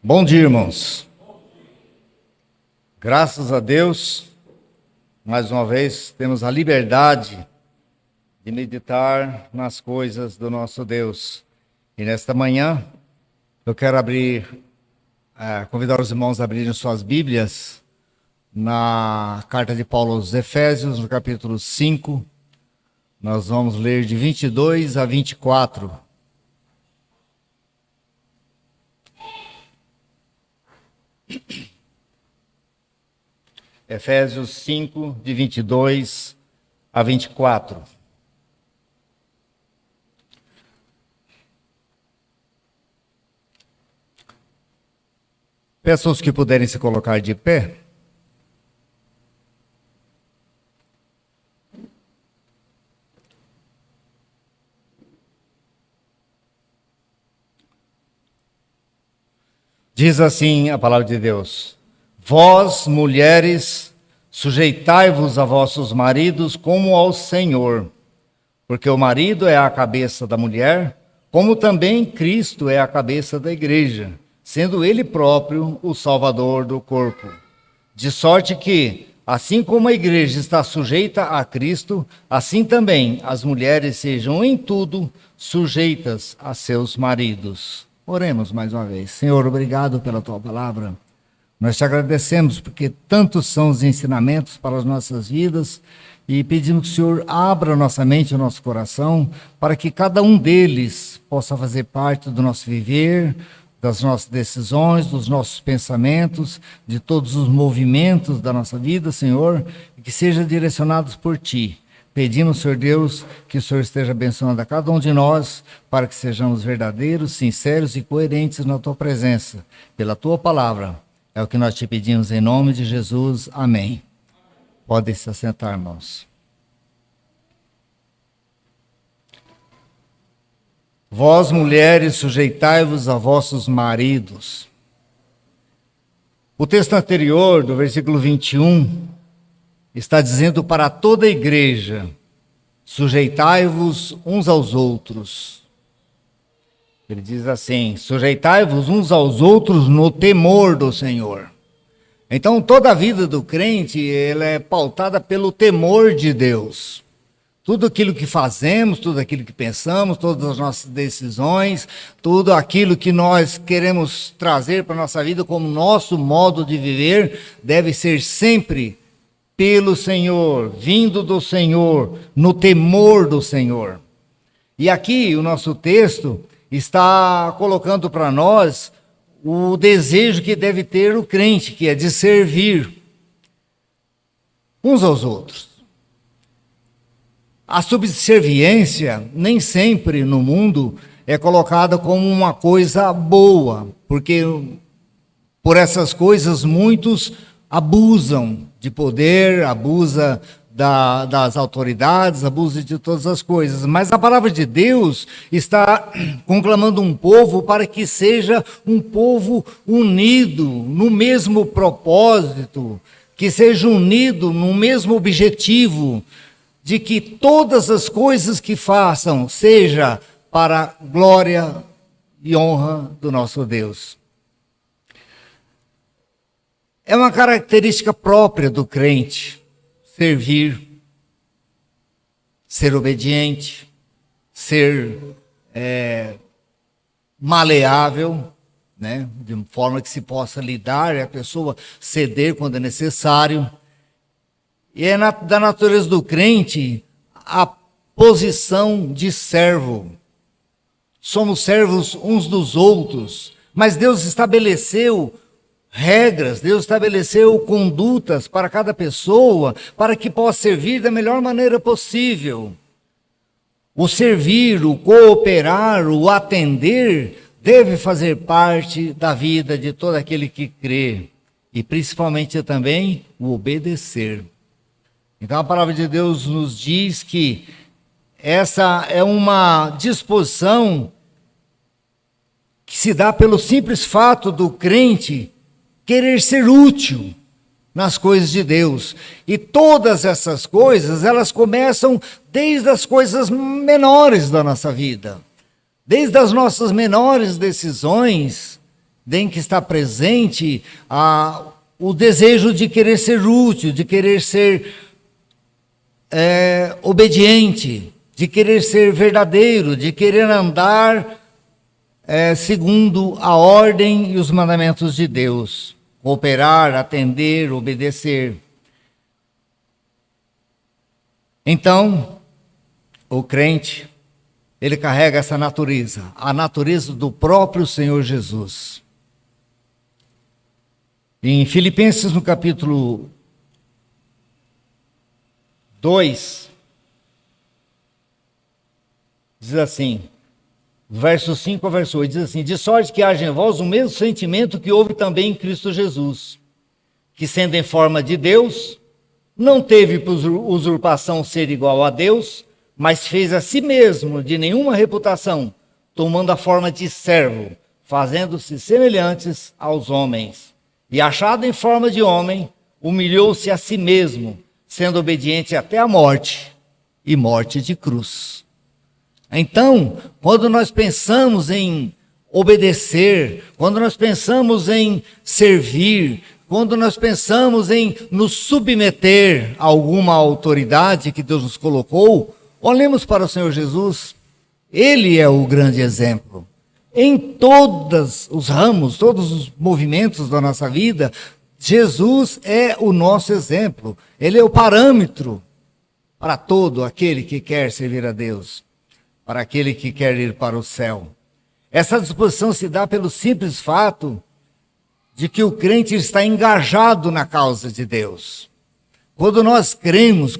Bom dia, irmãos. Graças a Deus, mais uma vez temos a liberdade de meditar nas coisas do nosso Deus. E nesta manhã, eu quero convidar os irmãos a abrirem suas Bíblias na carta de Paulo aos Efésios, no capítulo 5. Nós vamos ler de 22 a 24. Efésios 5, de 22 a 24. Peço aos que puderem se colocar de pé. Diz assim a palavra de Deus: Vós, mulheres, sujeitai-vos a vossos maridos como ao Senhor, porque o marido é a cabeça da mulher, como também Cristo é a cabeça da igreja, sendo ele próprio o Salvador do corpo. De sorte que, assim como a igreja está sujeita a Cristo, assim também as mulheres sejam em tudo sujeitas a seus maridos. Oremos mais uma vez. Senhor, obrigado pela tua palavra. Nós te agradecemos porque tantos são os ensinamentos para as nossas vidas e pedimos que o Senhor abra nossa mente e o nosso coração para que cada um deles possa fazer parte do nosso viver, das nossas decisões, dos nossos pensamentos, de todos os movimentos da nossa vida, Senhor, e que sejam direcionados por Ti. Pedimos, Senhor Deus, que o Senhor esteja abençoando a cada um de nós, para que sejamos verdadeiros, sinceros e coerentes na Tua presença, pela Tua palavra. É o que nós te pedimos em nome de Jesus. Amém. Podem se assentar, irmãos. Vós, mulheres, sujeitai-vos a vossos maridos. O texto anterior, do versículo 21, está dizendo para toda a igreja: sujeitai-vos uns aos outros. Ele diz assim: sujeitai-vos uns aos outros no temor do Senhor. Então, toda a vida do crente, ela é pautada pelo temor de Deus. Tudo aquilo que fazemos, tudo aquilo que pensamos, todas as nossas decisões, tudo aquilo que nós queremos trazer para a nossa vida como nosso modo de viver, deve ser sempre pelo Senhor, vindo do Senhor, no temor do Senhor. E aqui o nosso texto está colocando para nós o desejo que deve ter o crente, que é de servir uns aos outros. A subserviência nem sempre no mundo é colocada como uma coisa boa, porque por essas coisas muitos abusam de poder, abusam das autoridades, abusam de todas as coisas. Mas a palavra de Deus está conclamando um povo para que seja um povo unido no mesmo propósito, que seja unido no mesmo objetivo, de que todas as coisas que façam seja para a glória e honra do nosso Deus. É uma característica própria do crente servir, ser obediente, ser maleável, né? De forma que se possa lidar e a pessoa ceder quando é necessário. E é da natureza do crente a posição de servo. Somos servos uns dos outros, mas Deus estabeleceu regras, Deus estabeleceu condutas para cada pessoa, para que possa servir da melhor maneira possível. O servir, o cooperar, o atender, deve fazer parte da vida de todo aquele que crê. E principalmente também o obedecer. Então a palavra de Deus nos diz que essa é uma disposição que se dá pelo simples fato do crente querer ser útil nas coisas de Deus. E todas essas coisas, elas começam desde as coisas menores da nossa vida. Desde as nossas menores decisões, tem que estar presente o desejo de querer ser útil, de querer ser obediente, de querer ser verdadeiro, de querer andar segundo a ordem e os mandamentos de Deus, cooperar, atender, obedecer. Então, o crente, ele carrega essa natureza, a natureza do próprio Senhor Jesus. Em Filipenses, no capítulo 2, diz assim, verso 5 ao verso 8, diz assim: de sorte que haja em vós o mesmo sentimento que houve também em Cristo Jesus, que sendo em forma de Deus, não teve por usurpação ser igual a Deus, mas fez a si mesmo de nenhuma reputação, tomando a forma de servo, fazendo-se semelhantes aos homens. E achado em forma de homem, humilhou-se a si mesmo, sendo obediente até a morte, e morte de cruz. Então, quando nós pensamos em obedecer, quando nós pensamos em servir, quando nós pensamos em nos submeter a alguma autoridade que Deus nos colocou, olhemos para o Senhor Jesus. Ele é o grande exemplo. Em todos os ramos, todos os movimentos da nossa vida, Jesus é o nosso exemplo. Ele é o parâmetro para todo aquele que quer servir a Deus, para aquele que quer ir para o céu. Essa disposição se dá pelo simples fato de que o crente está engajado na causa de Deus. Quando nós cremos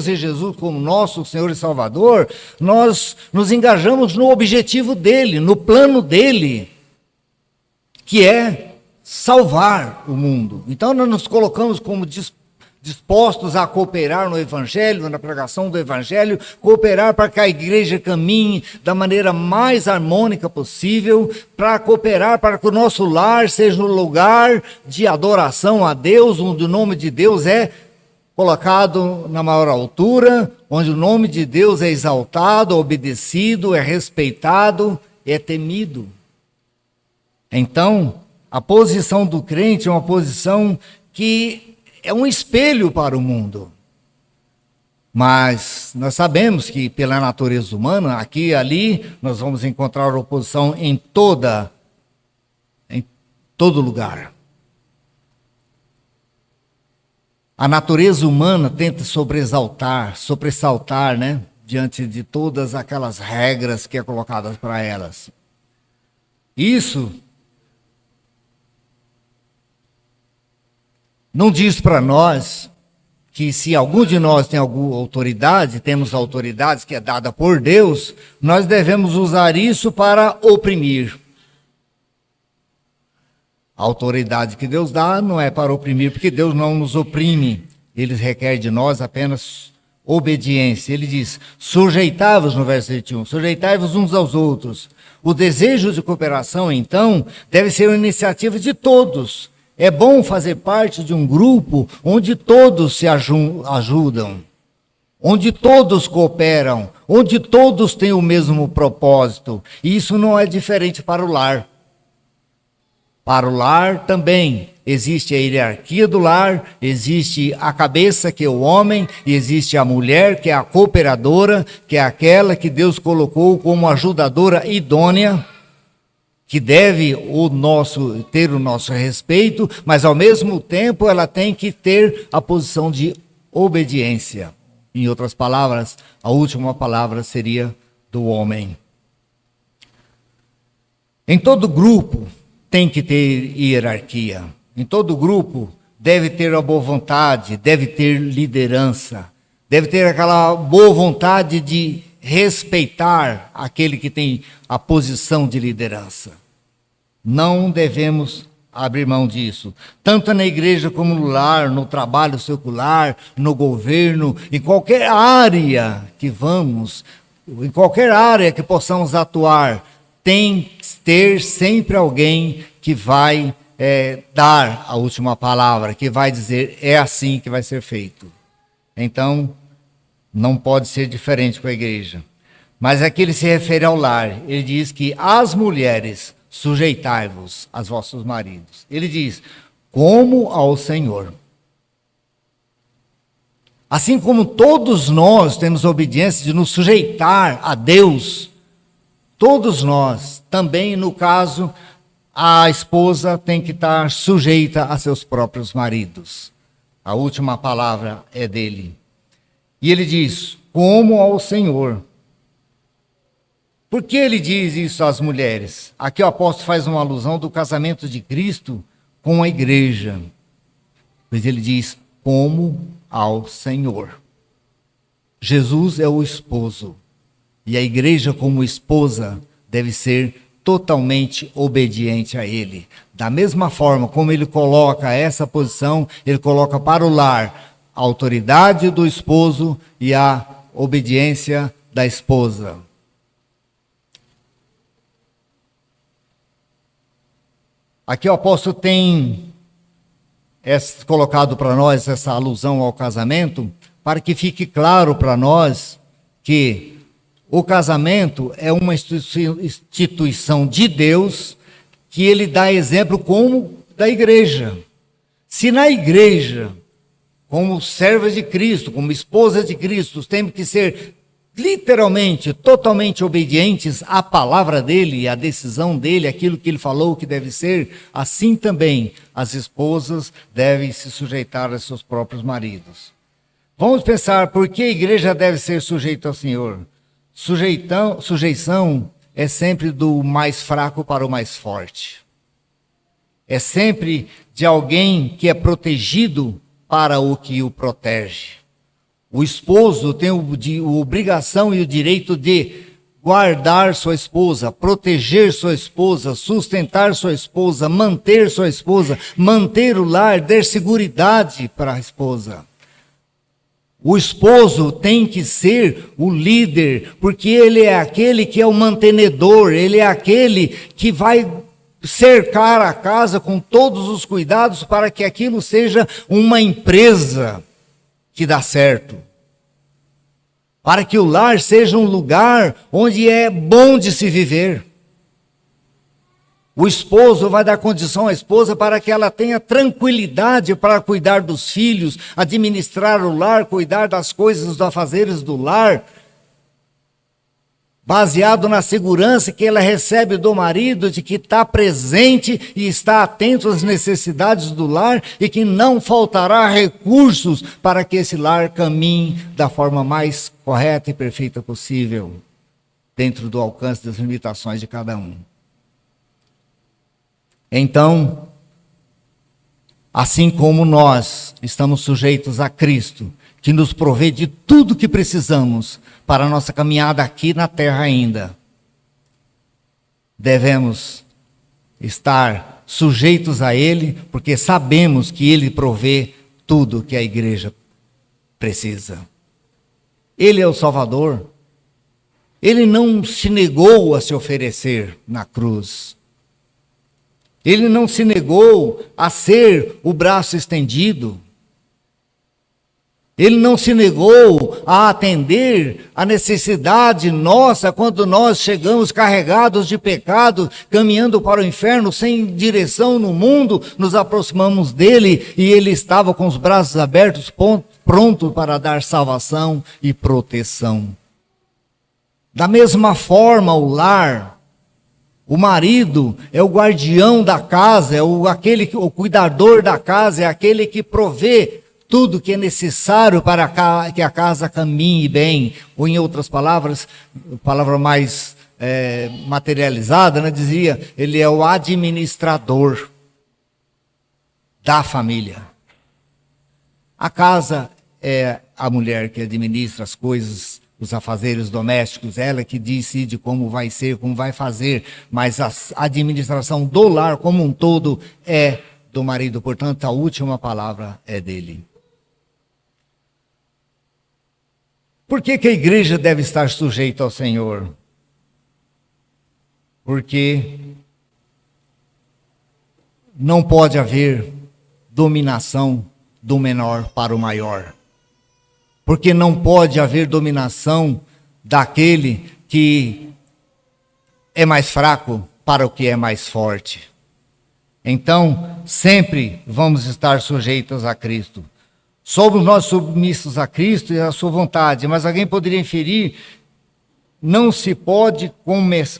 em Jesus como nosso Senhor e Salvador, nós nos engajamos no objetivo dele, no plano dele, que é salvar o mundo. Então nós nos colocamos como dispostos a cooperar no Evangelho, na pregação do Evangelho, cooperar para que a igreja caminhe da maneira mais harmônica possível, para cooperar para que o nosso lar seja um lugar de adoração a Deus, onde o nome de Deus é colocado na maior altura, onde o nome de Deus é exaltado, obedecido, é respeitado, é temido. Então, a posição do crente é uma posição que é um espelho para o mundo. Mas nós sabemos que pela natureza humana, aqui e ali, nós vamos encontrar oposição em todo lugar. A natureza humana tenta sobressaltar, né, diante de todas aquelas regras que é colocadas para elas. Isso não diz para nós que se algum de nós tem alguma autoridade, temos autoridades que é dada por Deus, nós devemos usar isso para oprimir. A autoridade que Deus dá não é para oprimir, porque Deus não nos oprime. Ele requer de nós apenas obediência. Ele diz, sujeitai-vos, no verso 21, sujeitai-vos uns aos outros. O desejo de cooperação, então, deve ser uma iniciativa de todos. É bom fazer parte de um grupo onde todos se ajudam, onde todos cooperam, onde todos têm o mesmo propósito. E isso não é diferente para o lar. Para o lar também existe a hierarquia do lar, existe a cabeça, que é o homem, e existe a mulher, que é a cooperadora, que é aquela que Deus colocou como ajudadora idônea, que deve ter o nosso respeito, mas ao mesmo tempo ela tem que ter a posição de obediência. Em outras palavras, a última palavra seria do homem. Em todo grupo tem que ter hierarquia. Em todo grupo deve ter a boa vontade, deve ter liderança, deve ter aquela boa vontade de respeitar aquele que tem a posição de liderança. Não devemos abrir mão disso. Tanto na igreja como no lar, no trabalho secular, no governo, em qualquer área que vamos, em qualquer área que possamos atuar, tem que ter sempre alguém que vai dar a última palavra, que vai dizer, é assim que vai ser feito. Então, não pode ser diferente com a igreja. Mas aqui ele se refere ao lar. Ele diz que as mulheres sujeitai-vos aos vossos maridos. Ele diz, como ao Senhor. Assim como todos nós temos a obediência de nos sujeitar a Deus, todos nós, também no caso, a esposa tem que estar sujeita a seus próprios maridos. A última palavra é dele. E ele diz, como ao Senhor. Por que ele diz isso às mulheres? Aqui o apóstolo faz uma alusão do casamento de Cristo com a igreja. Pois ele diz, como ao Senhor. Jesus é o esposo. E a igreja, como esposa, deve ser totalmente obediente a ele. Da mesma forma como ele coloca essa posição, ele coloca para o lar a autoridade do esposo e a obediência da esposa. Aqui o apóstolo tem colocado para nós essa alusão ao casamento, para que fique claro para nós que o casamento é uma instituição de Deus, que ele dá exemplo como da igreja. Se na igreja, como servas de Cristo, como esposas de Cristo, temos que ser literalmente, totalmente obedientes à palavra dele, à decisão dele, aquilo que ele falou que deve ser, assim também as esposas devem se sujeitar a seus próprios maridos. Vamos pensar por que a igreja deve ser sujeita ao Senhor. Sujeição é sempre do mais fraco para o mais forte. É sempre de alguém que é protegido para o que o protege. O esposo tem a obrigação e o direito de guardar sua esposa, proteger sua esposa, sustentar sua esposa, manter o lar, dar seguridade para a esposa. O esposo tem que ser o líder, porque ele é aquele que é o mantenedor, ele é aquele que vai cercar a casa com todos os cuidados para que aquilo seja uma empresa que dá certo. Para que o lar seja um lugar onde é bom de se viver. O esposo vai dar condição à esposa para que ela tenha tranquilidade para cuidar dos filhos, administrar o lar, cuidar das coisas, dos afazeres do lar, baseado na segurança que ela recebe do marido, de que está presente e está atento às necessidades do lar e que não faltará recursos para que esse lar caminhe da forma mais correta e perfeita possível, dentro do alcance das limitações de cada um. Então, assim como nós estamos sujeitos a Cristo, que nos provê de tudo que precisamos para a nossa caminhada aqui na terra ainda, devemos estar sujeitos a Ele, porque sabemos que Ele provê tudo que a igreja precisa. Ele é o Salvador. Ele não se negou a se oferecer na cruz. Ele não se negou a ser o braço estendido. Ele não se negou a atender a necessidade nossa quando nós chegamos carregados de pecado, caminhando para o inferno, sem direção no mundo, nos aproximamos dele e ele estava com os braços abertos, pronto para dar salvação e proteção. Da mesma forma, o lar, o marido é o guardião da casa, é o cuidador da casa, é aquele que provê tudo que é necessário para que a casa caminhe bem. Ou em outras palavras, palavra mais materializada, né, dizia, ele é o administrador da família. A casa é a mulher que administra as coisas, os afazeres domésticos, ela que decide como vai ser, como vai fazer, mas a administração do lar como um todo é do marido, portanto a última palavra é dele. Por que a igreja deve estar sujeita ao Senhor? Porque não pode haver dominação do menor para o maior. Porque não pode haver dominação daquele que é mais fraco para o que é mais forte. Então, sempre vamos estar sujeitos a Cristo. Somos nós submissos a Cristo e à sua vontade, mas alguém poderia inferir, não se pode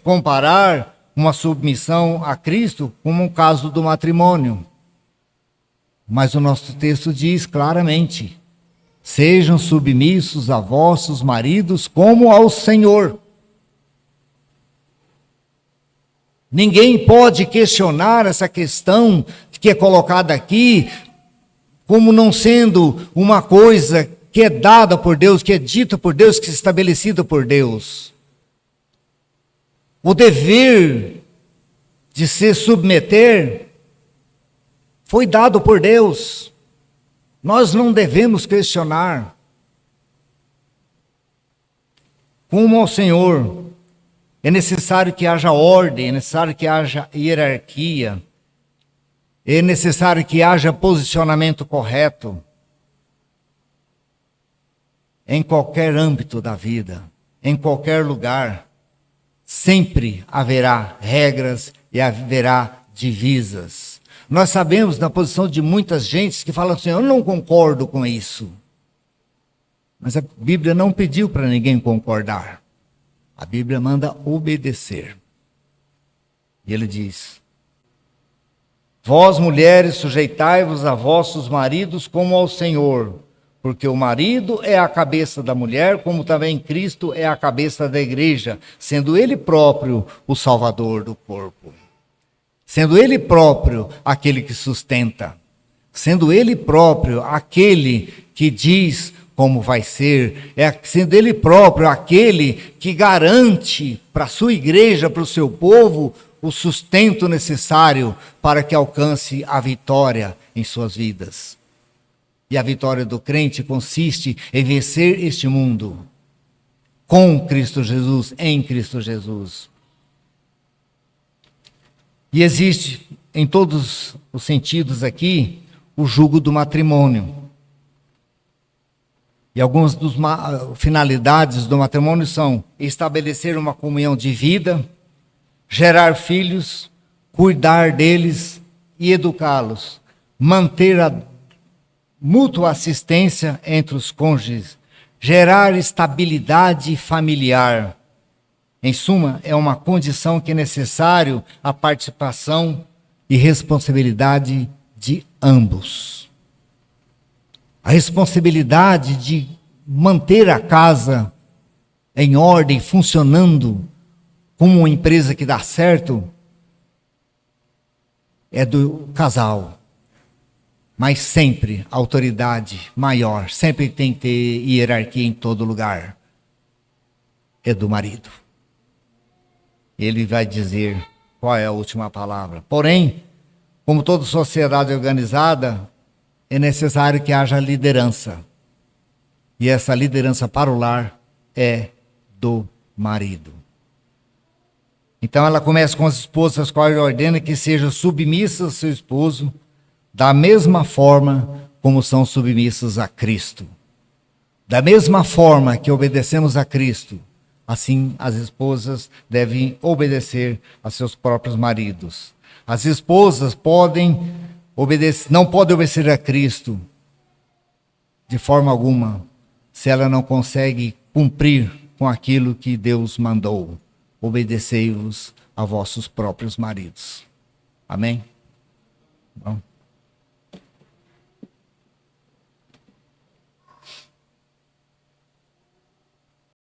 comparar uma submissão a Cristo como o caso do matrimônio. Mas o nosso texto diz claramente: sejam submissos a vossos maridos como ao Senhor. Ninguém pode questionar essa questão que é colocada aqui como não sendo uma coisa que é dada por Deus, que é dita por Deus, que é estabelecida por Deus. O dever de se submeter foi dado por Deus. Nós não devemos questionar. Como ao Senhor, é necessário que haja ordem, é necessário que haja hierarquia, é necessário que haja posicionamento correto em qualquer âmbito da vida, em qualquer lugar. Sempre haverá regras e haverá divisas. Nós sabemos da posição de muitas gentes que falam assim: eu não concordo com isso. Mas a Bíblia não pediu para ninguém concordar. A Bíblia manda obedecer. E ele diz: vós, mulheres, sujeitai-vos a vossos maridos como ao Senhor, porque o marido é a cabeça da mulher, como também Cristo é a cabeça da igreja, sendo ele próprio o salvador do corpo. Sendo ele próprio aquele que sustenta. Sendo ele próprio aquele que diz como vai ser, sendo ele próprio aquele que garante para a sua igreja, para o seu povo, o sustento necessário para que alcance a vitória em suas vidas. E a vitória do crente consiste em vencer este mundo com Cristo Jesus, em Cristo Jesus. E existe em todos os sentidos aqui o jugo do matrimônio. E algumas das finalidades do matrimônio são estabelecer uma comunhão de vida, gerar filhos, cuidar deles e educá-los, manter a mútua assistência entre os cônjuges, gerar estabilidade familiar. Em suma, é uma condição que é necessário a participação e responsabilidade de ambos. A responsabilidade de manter a casa em ordem, funcionando como uma empresa que dá certo, é do casal. Mas sempre a autoridade maior, sempre tem que ter hierarquia em todo lugar, é do marido. Ele vai dizer qual é a última palavra. Porém, como toda sociedade organizada, é necessário que haja liderança. E essa liderança para o lar é do marido. Então ela começa com as esposas, as quais ordena que sejam submissas ao seu esposo, da mesma forma como são submissas a Cristo. Da mesma forma que obedecemos a Cristo, assim as esposas devem obedecer a seus próprios maridos. As esposas não podem obedecer a Cristo de forma alguma, se ela não consegue cumprir com aquilo que Deus mandou. Obedecei-vos a vossos próprios maridos. Amém? Bom.